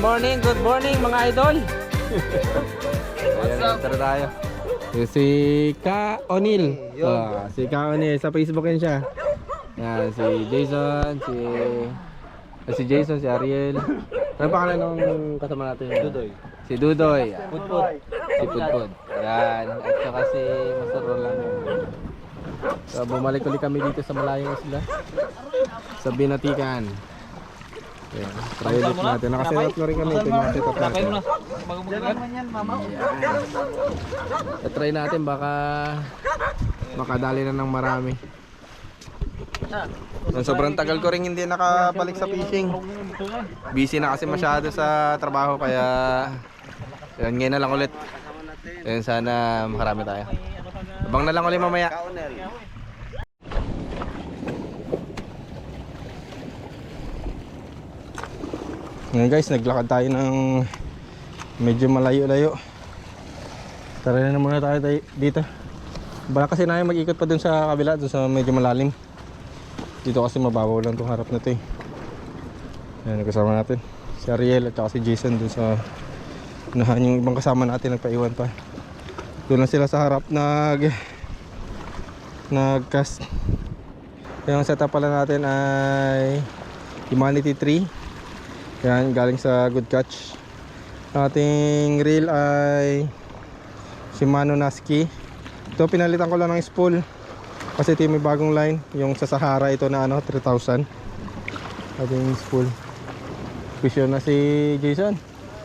good morning mga idol. Ayan, tara tayo. Si Ka O'Neil. Si Ka O'Neil, sa Facebook yan siya. Yan, si Jason, si Ariel. Ano pangalan ng kasama natin? Dudoy. Si Dudoy. Pudpud. Si Pudpud. Yan. At saka si Master Rolando. So, bumalik ulit kami dito sa malayong isla. Sa Binatikan. Ayan. Try ulit natin. Nakasetup na rin kami. Ito yung nakasetup natin. Try natin. Baka makadali na ng marami. Sobrang tagal ko rin hindi nakabalik sa fishing. Busy na kasi masyado sa trabaho. Kaya yan, ngayon na lang ulit. Ayan, sana makarami tayo. Abang na lang ulit mamaya. Ngayon guys, naglakad tayo ng medyo malayo-layo. Tara na muna tayo dito. Baka kasi na mag-ikot pa dun sa kabila, dun sa medyo malalim. Dito kasi mababaw lang itong harap na ito eh. Ayan, kasama natin si Ariel at saka si Jason dun sa unahan. Yung ibang kasama natin nagpaiwan pa. Doon lang sila sa harap nag-cast. Yung setup pala natin ay Humanity 3. Yan, galing sa Good Catch. Ating reel ay Shimano Naski. Ito pinalitan ko lang ng spool kasi ito yung may bagong line. Yung sa Sahara ito na 3,000. Ating spool. Vision na si Jason.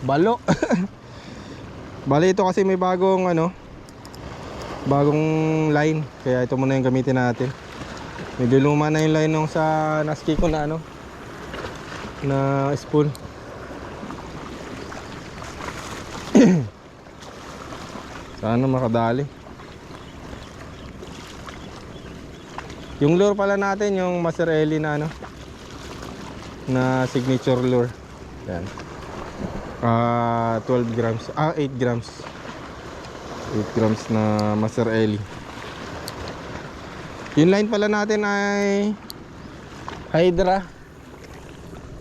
Balo. Bali ito kasi may bagong bagong line. Kaya ito muna yung gamitin natin. Medyo luma na yung line nung sa Naski ko na na spool. Sana makadali. Yung lure pala natin, yung Master Eli na na signature lure. Yan. 12 grams. 8 grams. 8 grams na Master Eli. Yung line pala natin ay Hydra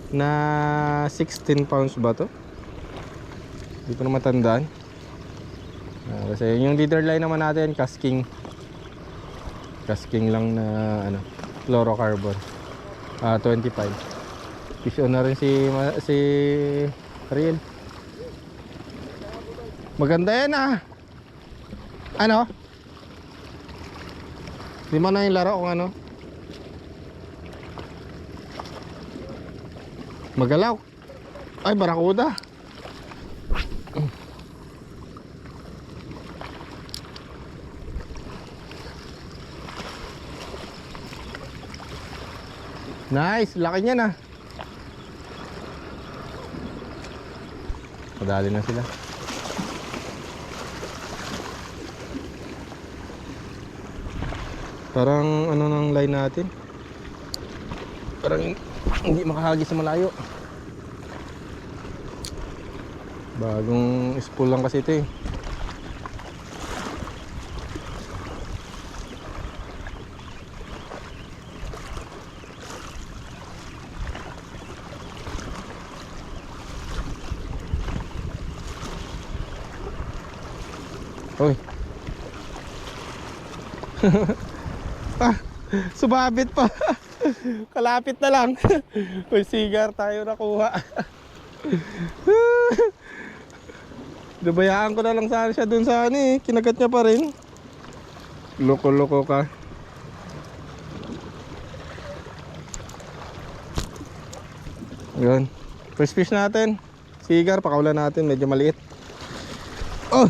na 16 pounds ba to? Hindi ko na matandaan. Kasi yung leader line naman natin casking lang na fluorocarbon. 25. Fish on na rin si Ariel. Maganda yan Di mo na yung laro kung magalaw. Ay, barakuda. Nice, laki niya Madali na sila. Parang ng line natin. Parang hindi makahagi sa malayo. Bagong spool lang kasi ito eh. Hoy. Sumabit pa. Kalapit na lang. May sigar tayo nakuha. Dabayaan ko na lang sana siya dun sa kinagat niya pa rin. Loko-loko ka. Yun. First fish natin. Sigar, pakawala natin. Medyo maliit. Oh!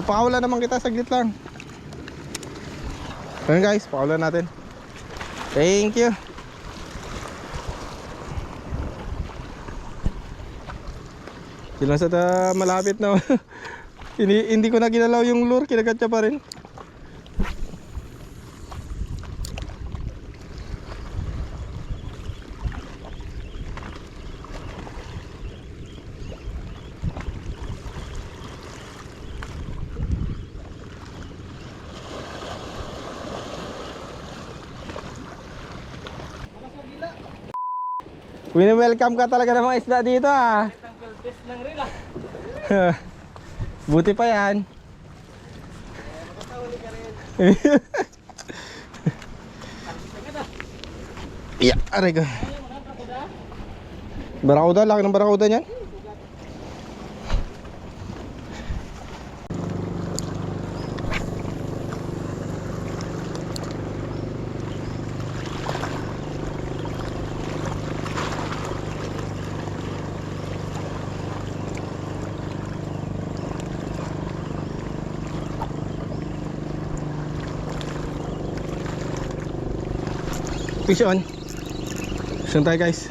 Pakawala naman kita, saglit lang. Yun guys, pakawala natin. Thank you. Sila sa malapit na. hindi ko na ginalaw yung lure, kinagat niya pa rin. Wini-welcome ka talaga ng mga isda dito Test ng reel ah. Buti pa yan. Makakahuli ka rin. Yeah, aray ko. Ayaw mo na, trakuda? Barakuda, laki ng barakuda niyan. Fish on. Fish on tayo guys.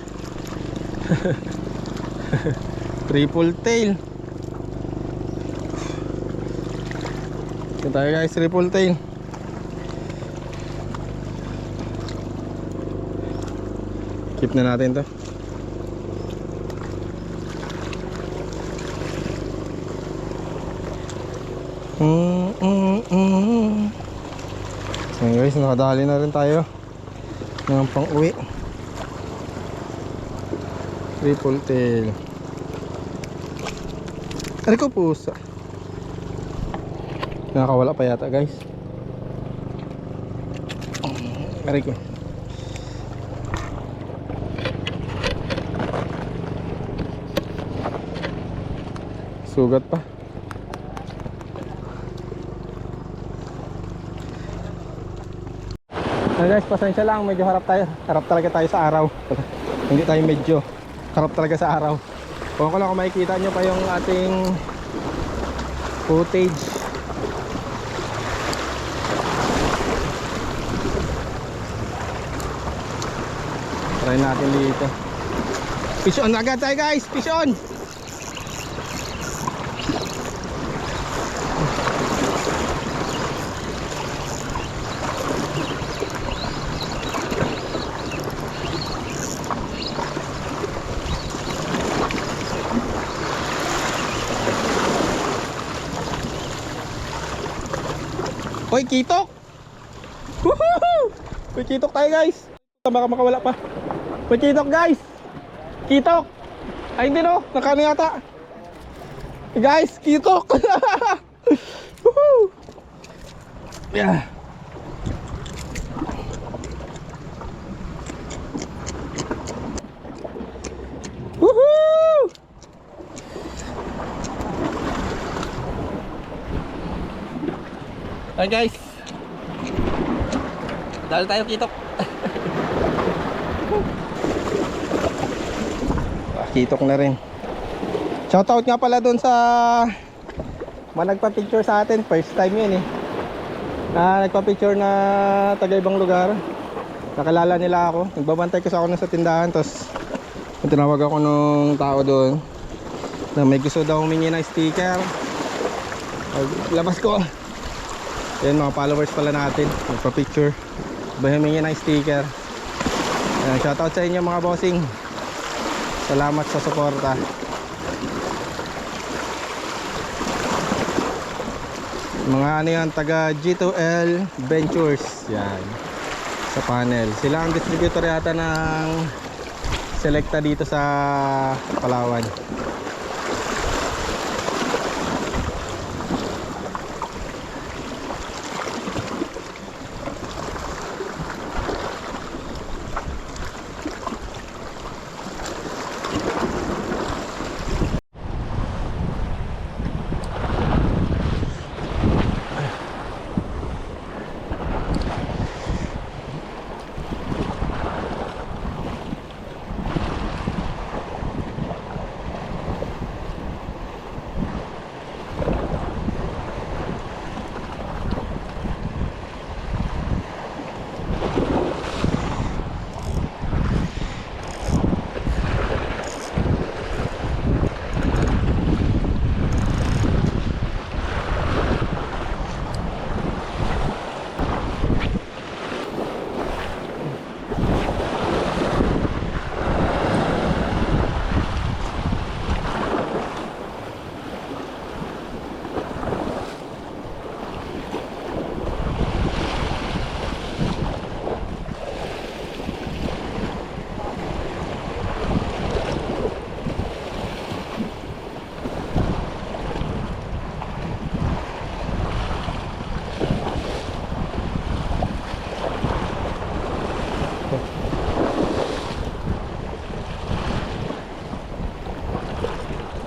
Triple tail. Fish on tayo guys, triple tail. Keep na natin to. So guys, nakadali na rin tayo ng pang-uwi. Triple tail. Aray ko pusa. Nakakawala pa yata guys. Aray ko. Sugat pa. Guys, pasensya lang, medyo harap tayo. Harap talaga tayo sa araw. Hindi tayo medyo. Harap talaga sa araw. Kung ko lang kung makikita nyo pa yung ating footage. Try natin dito. Fish on agad tayo guys, fish on. Hoy, kitok! Woohoo! Hoy, kitok tayo guys! Baka makawala pa. Hoy, kitok guys! Kitok! Ay hindi no, nakano yata. Guys, kitok! Woohoo! Yeah. Woohoo! Hi guys. Dahil tayo kitok. Kitok na rin. Shoutout nga pala doon sa nagpa-picture sa atin. First time yun eh. Nagpa-picture na taga ibang lugar. Nakalala nila ako. Nagbabantay kasi ako sa tindahan. Tapos tinawag ako nung tao doon na may gusto daw humingi ng sticker. Labas ko. Yan mga followers pala natin, nagpa-picture. Humingi ng sticker. Shoutout sa inyo mga bossing. Salamat sa suporta. Mga ano yan, taga G2L Ventures. Yan, sa panel. Sila ang distributor yata ng Selecta dito sa Palawan.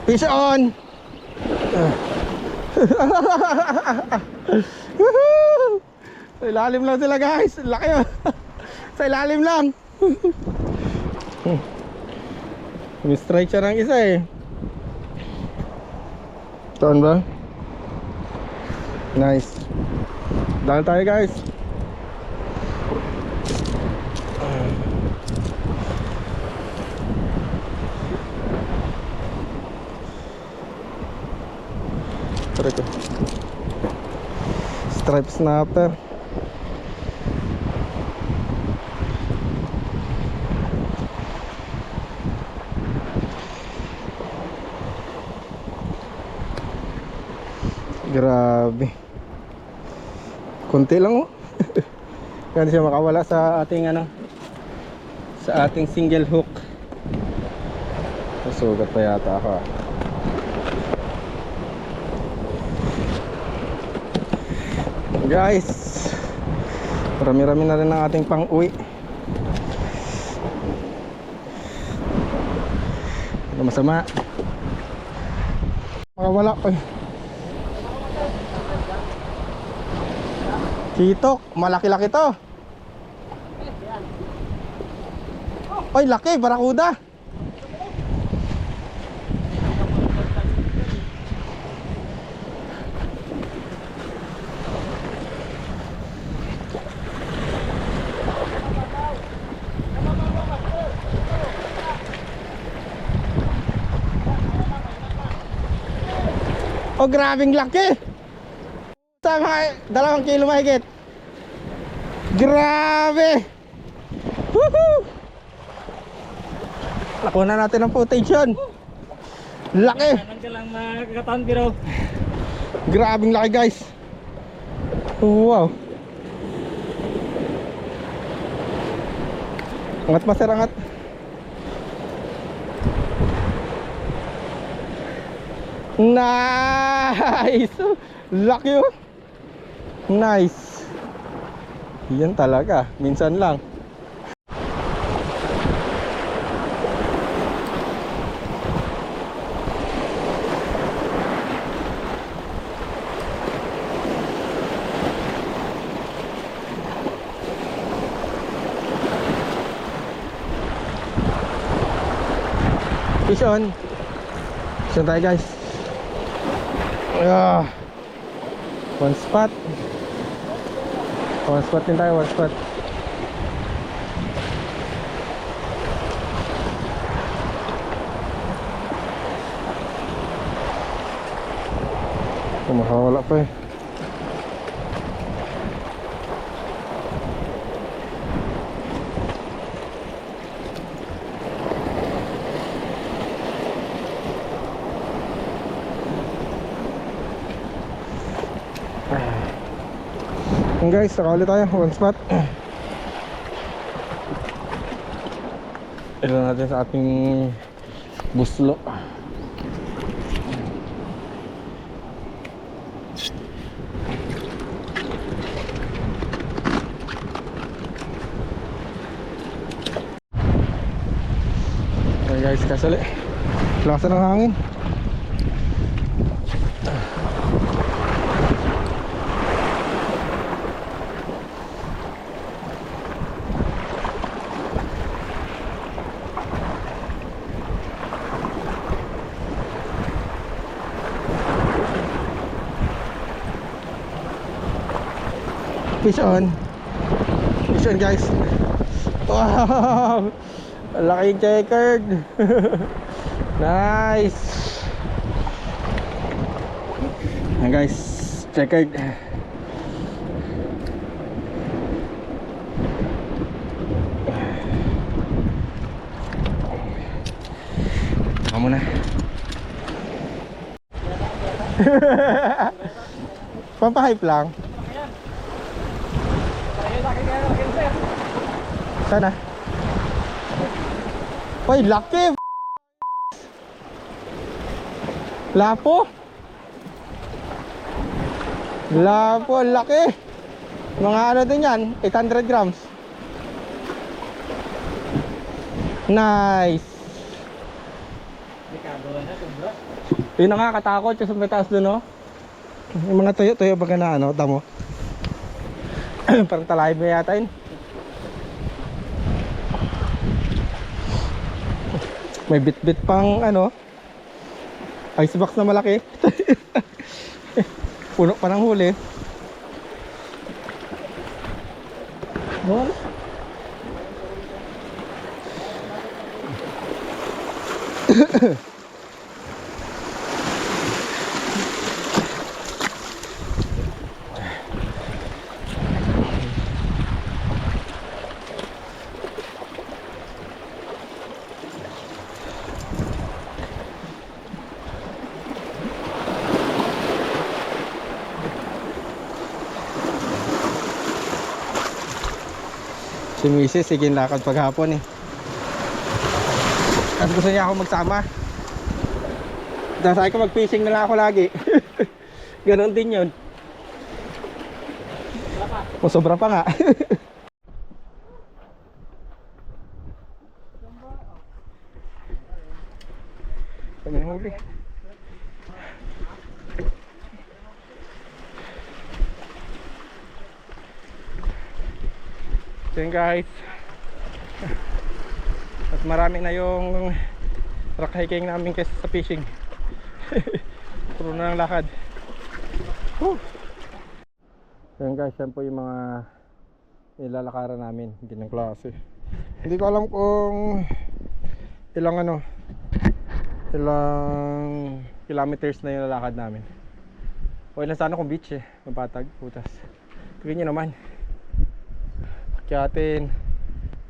Fish on! Woohoo! Sa ilalim lang sila guys. Laki oh. Sa ilalim lang. May strike siya ng isa eh. Saan ba? Nice. Dahil tayo guys. Tara ko. Stripe snapper. Grabe. Konti lang oh. Hindi siya makawala sa ating sa ating single hook. Nasugat pa yata ako. Guys, marami-rami na rin ang ating pang-uwi. Ano masama? Makawala pa eh. Kitok, malaki-laki to. Ay, laki, barakuda. Oh, grabing laki. Sa mga 2 kilo mahigit. Grabe. Woohoo! Nakuha na natin ang footage yun. Laki. Nandiyan lang makakataon pero Grabing laki guys. Wow. Angat master, angat. Nice. Laki oh. Nice. Yan talaga, minsan lang. Fish on. Fish on tayo guys. One spot. One spot din tayo, one spot. Makawala pa eh. Guys, nakawali tayo, one spot. Ilan natin sa ating buslo. Okay guys, kasali lakas ng hangin. Fish on. Fish on guys. Wow, laking checkered. Nice. Ayan guys, checkered. Kamu na. Pampahype lang. Sana. Uy, laki. Lapo. Lapo, laki. Mga ano din yan, 800 grams. Nice. Yun na nga, katakot yung sa may taas dun, no? Yung mga tuyo-tuyo baga na, ano, tamo. Parang talahin mo yata yun. May bit-bit pang, ano, icebox na malaki. Puno pa ng huli. Bon. Si Mrs. sige lakad paghapon eh. At gusto niya ako magsama. Sabi ko mag-fishing na lang ako lagi. Ganon din yun. O sobra pa nga. Kami huli. So yun guys, at marami na yung rock hiking namin kaysa sa fishing. Puro na ng lakad. So yun guys, yan po yung mga nilalakaran namin, hindi ng klase. Hindi ko alam kung ilang kilometers na yung lalakad namin. O ilan sana kung beach eh, mapatag, putas. Tignan nyo naman, akyatin,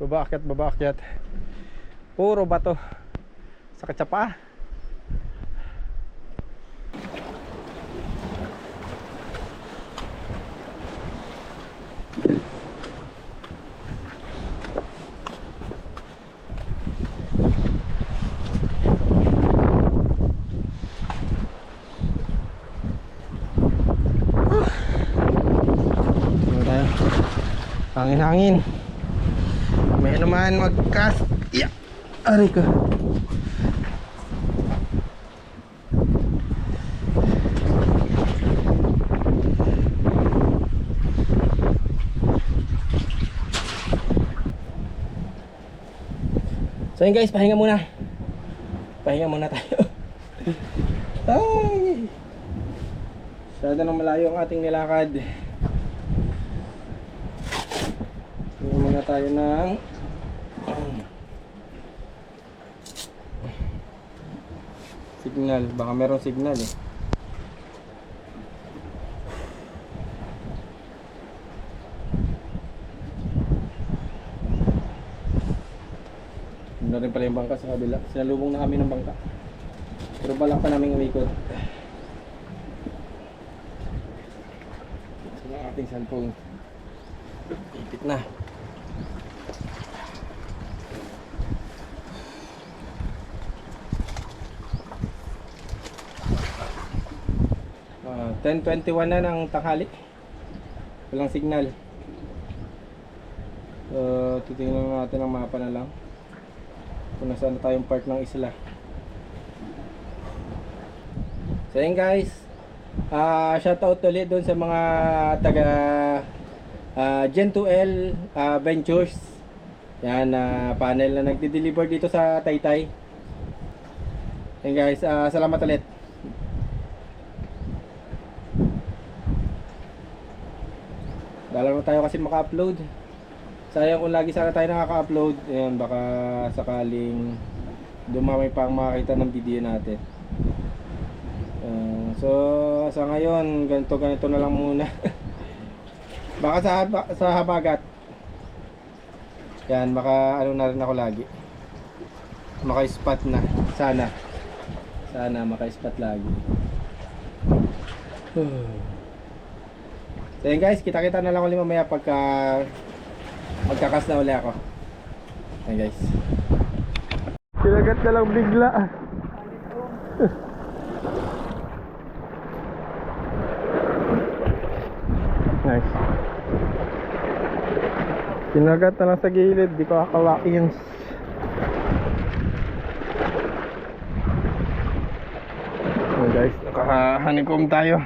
baba akyat, puro bato, sakit sa paa. Hangin-hangin. May naman mag-cast. Yeah. Aray ko. So yun guys, pahinga muna. Pahinga muna tayo. Ay! Masyado nang malayo ang ating nilakad. Muna tayo ng signal, baka merong signal eh. Doon rin pala yung bangka sa kabila. Sinalubong na kami ng bangka, pero balak pa namin umikot. So ang ating cellphone ipit na. 10:21 na ng tanghali. Walang signal. Titingnan natin ang mapa na lang kung nasaan na tayong part ng isla. So yun guys, shoutout ulit doon sa mga taga Gen 2L Ventures. Yan, panel na nagde-deliver dito sa Taytay. Yan guys, salamat ulit. Dalawa tayo kasi maka-upload. Sayang kung lagi sana tayo nakaka-upload. Ayan, baka sakaling dumami pa ang makakita ng video natin. So sa ngayon, ganito na lang muna. Baka sa habagat. Yan, baka ano na rin ako lagi. Maka-spot na. Sana maka-spot lagi. So yun guys, kita-kita na lang ulit mamaya pagka magkakas na ulit ako. Ayan guys. Kinagat na lang bigla. Nice. Kinagat na lang sa gilid, di ko akalain. Naka-honeycomb tayo.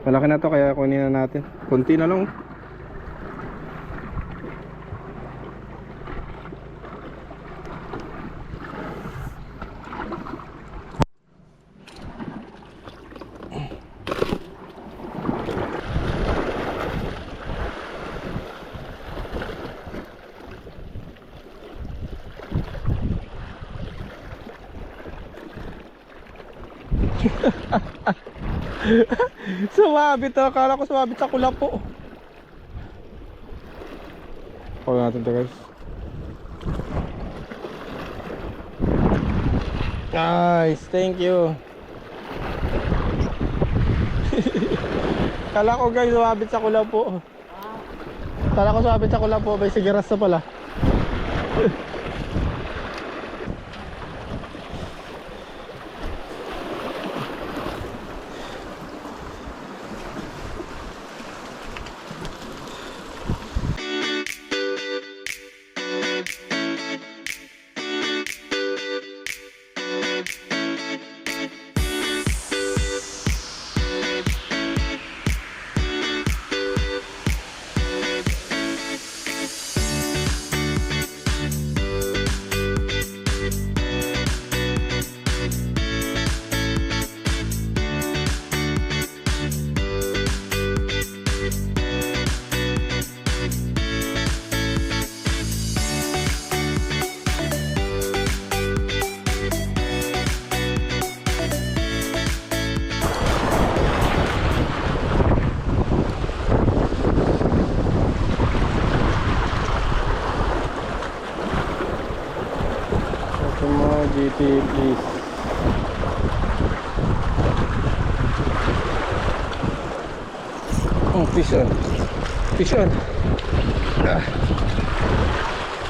Malaki na to kaya kunin na natin. Kunti na lang. Sumabit to, akala ko sumabit sa kulapo. Pagod natin to guys. Nice, thank you. Kala ko guys sumabit sa kulapo. Kala ko sumabit sa kulapo, may sigaras na pala. GT please. Oh, fish on. Fish on.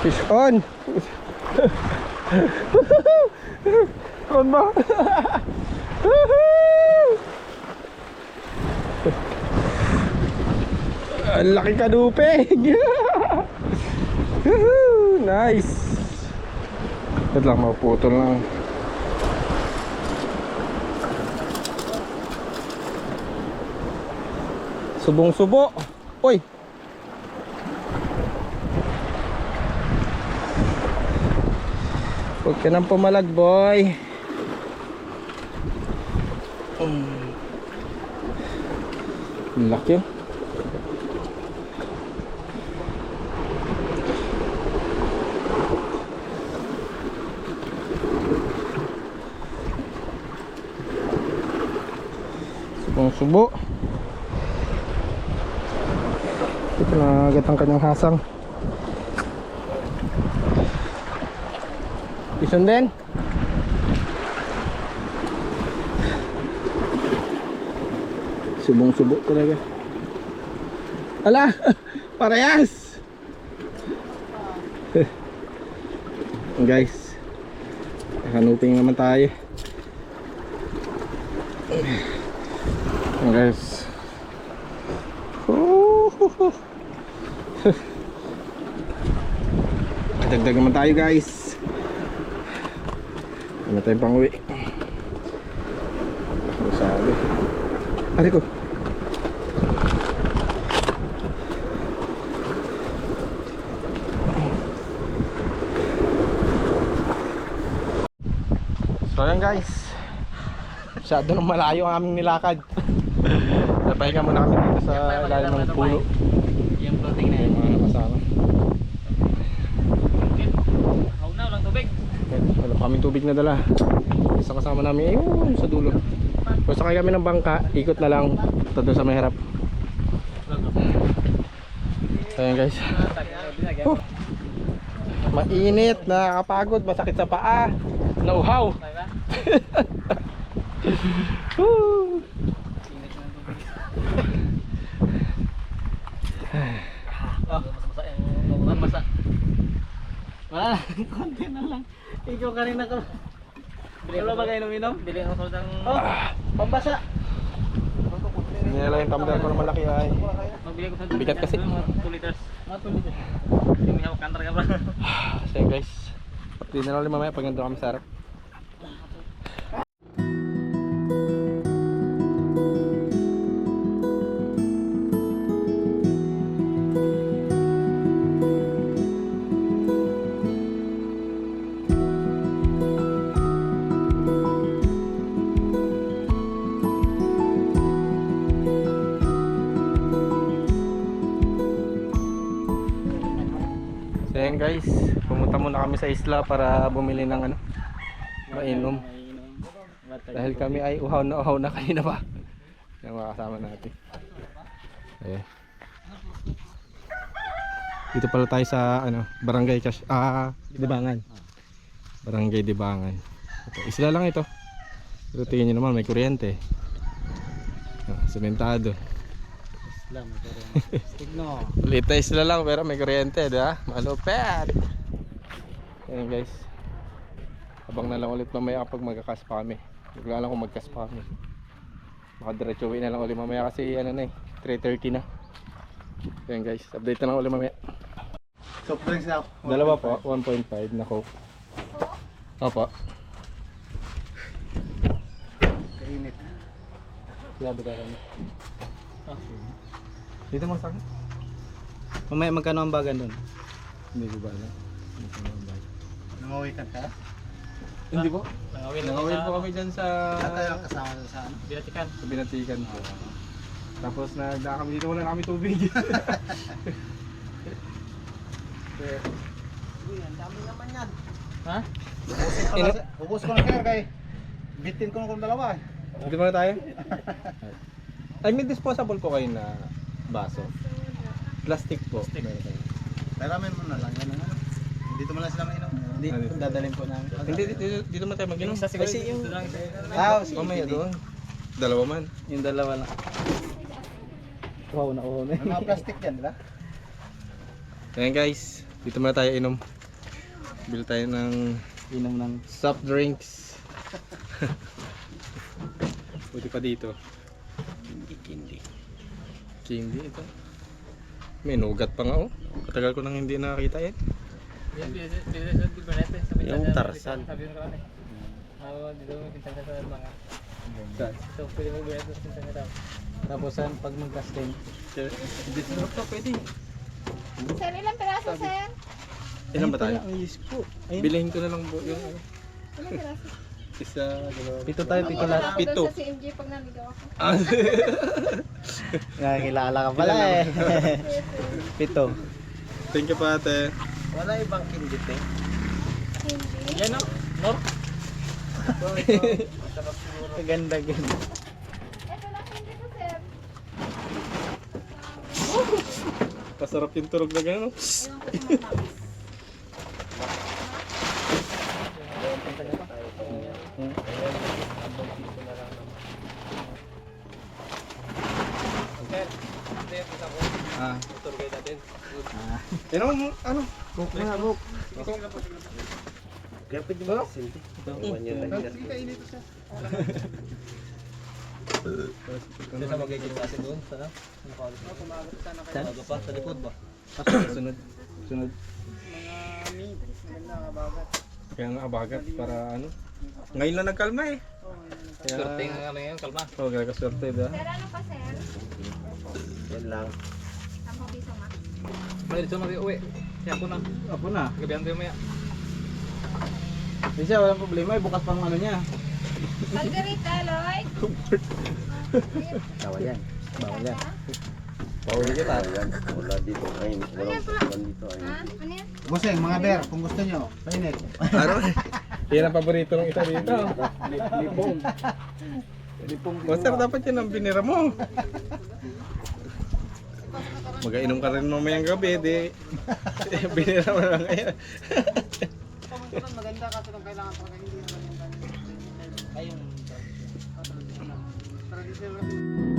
Fish on. On ba? Ang laki kadupig. Nice. Ito lang, maputol lang. Subong-subo. Uy. Huwag ka nang pumalag, boy. Laki. Subo. Ito na agad ang kanyang hasang. Ison din. Subong-subo talaga. Ala, parehas. Guys, hanupin naman tayo. Guys, dagdag naman tayo guys. Ano tayong pang uwi? Sabi ari ko. So yan guys, masyado nang malayo ang aming nilakad. Napahinga muna kami dito sa ilalim ng puno. Yung floating na yun. Mga nakasama. Haunaw lang tubig. Wala pa kaming tubig na dala. Isa kasama namin ayun sa dulo. So sakay kami ng bangka, ikot na lang doon sa may harap. So yan guys. Mainit, nakakapagod, masakit sa paa, nauhaw. Wala lang, konti na lang. Ikaw kanina ka. Wala ba kayo uminom? Bili ako ng pambasa. Hindi lang yung tumbler ko na malaki ay. Magbili ko sa Bigat kasi. 2 liters. 2 liters. Hindi mo hawak kantar ka ba? So yun guys, update na lang ulit mamaya pag nandun kami sa harap. guys, pumunta muna kami sa isla para bumili ng ano, mainom. Dahil kami ay uhaw na kanina pa. Yung mga kasama natin. Ayan. Dito pala tayo sa ano, Barangay Dibangan. Barangay Dibangan. Ito, isla lang ito. Pero tingnan nyo naman, may kuryente. Sementado. Islam, Tigno. Ulit na isla lang pero may kuryente, di ba? Malupet! Ayan guys. Abang na lang ulit mamaya kapag magkakas pa kami. Bigla lang kung magkas pa kami. Baka diretso uwi na lang ulit mamaya kasi ano na 3:30 na. Ayan guys, update na lang ulit mamaya. Soft drinks na. Dalawa po, 1.5 na Coke. Opo. Kainit. Grabe ka kami. Dito mo sa akin? Mamaya magkano ang bagan doon? Hindi ko ba alam. Nangawikan ka? Hindi po. Nangawin po kami dyan sa Tayo kasama doon sa ano? Binatikan. sa Binatikan po. Tapos nagdaan kami dito, wala na kami tubig. Uy, ang dami naman yan. Ha? Ino? Ubus ko na kaya kay bitin ko na kung dalawa. Dito muna tayo. Ay, may disposable po kayo na baso. Plastic po. Meron tayo. Peramen mo na lang yan ano. Dito mo lang sila mainom. Dito. Dadalhin po namin. Hindi, dito mo tayo mag-inom. Kasi yung Mamaya doon. Dalawa man. yung dalawa lang. Wow na na. May mga plastic yan, di ba? Ayan guys, dito muna tayo inom. Bili tayo ng Inom ng soft drinks. Buti pa dito. Candy ito. May nugat pa nga oh. Katagal ko nang hindi nakakita yan. Yung Tarzan. Sabi mo kami. Dito mo pinsan sa mga. Saan? So pwede mo gawin ito pinsan sa tao. Tapos pag mag-casting, Dito na ito pwede. Sir, ilang piraso, sir? Ilan ba tayo? Ang yes po. Ayun. Bilhin ko na lang po yung ano. Ilang piraso? Isa, dalawa. Pito tayo, pito Wala lahat. ako Pito. doon sa CMG pag naligaw ako. Nakakilala ka pala eh. Pito. Thank you pa ate. Wala ibang kindit eh. Hindi. Yan o. Nor. Ganda ganda. Ito na hindi ko, sir. Pasarap yung turog na gano'n. Ewan ko sa mga Ah. Tour guide natin. Yan mo, ano? Book na, book. Kapit mo lang. Kasi magiging kasi doon sa Saan? bago pa sa likod ba? Sunod. Sunod. Kaya nga abagat para ano. Ngayon lang nagkalma eh. Kaya... Swerte nga ano yan, kalma. Oo, kaya kaswerte ba? Sir, ano pa, sir? Yan lang. 10 piso nga. May dito na uwi. Kaya ako na. Ako na. Gabihan tayo maya. Hindi siya, walang problema. Bukas pang ano niya. Margarita, Lloyd. Bawal yan. Bawal yan. Pauli kita. Wala dito. Ay, walang sukan dito. Ay, Ha? Ano yan? Buseng, mga bear, kung gusto nyo. Painit. Ano? Yan ang paborito ng isa dito. Lipong. Master, dapat yan ang binira mo. Magainom ka rin mamayang gabi, di. Binira mo lang ngayon. Maganda kasi nung kailangan talaga hindi naman yung Ayun. traditional.